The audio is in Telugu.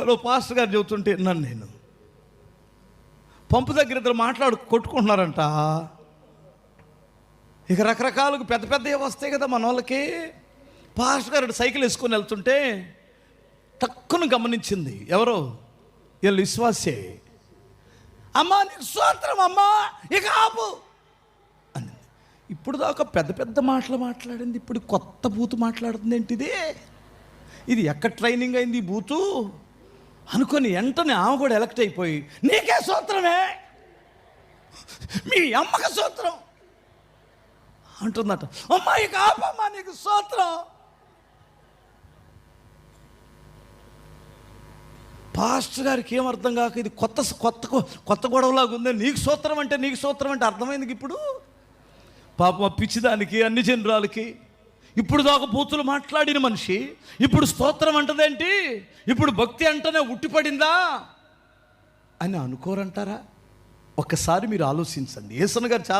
ఎవరో పాస్టర్ గారు చెబుతుంటే విన్నాను నేను. పంపు దగ్గర ఇద్దరు కొట్టుకుంటున్నారంట. ఇక రకరకాలుగా పెద్ద పెద్దవి వస్తాయి కదా మన వాళ్ళకి. పాస్టర్ గారు సైకిల్ వేసుకొని వెళ్తుంటే తక్కువ గమనించింది. ఎవరో వీళ్ళు విశ్వాసే. అమ్మా నీకు స్తోత్రం అమ్మా, ఇక ఆపు అని. ఇప్పుడు దాకా పెద్ద పెద్ద మాటలు మాట్లాడింది, ఇప్పుడు కొత్త బూతు మాట్లాడుతుంది. ఏంటిది? ఇది ఎక్కడ ట్రైనింగ్ అయింది ఈ బూతు అనుకొని వెంటనే ఆమె కూడా ఎలక్ట్ అయిపోయి, నీకే స్తోత్రమే, మీ అమ్మకి స్తోత్రం అంటుందట. అమ్మాయి కాపమ్మా నీకు స్తోత్రం. పాస్టర్ గారికి ఏమర్థం కాక ఇది కొత్త కొత్త కొత్త గొడవలాగా ఉంది. నీకు స్తోత్రం అంటే అర్థమైంది ఇప్పుడు. పాపం పిచ్చిదానికి, అన్ని జనరాలకి ఇప్పుడు దాకా బూతులు మాట్లాడిన మనిషి ఇప్పుడు స్తోత్రం అంటదేంటి, ఇప్పుడు భక్తి అంటనే ఉట్టిపడిందా అని అనుకోరంటారా? ఒక్కసారి మీరు ఆలోచించండి. యేసన్న గారు చాలా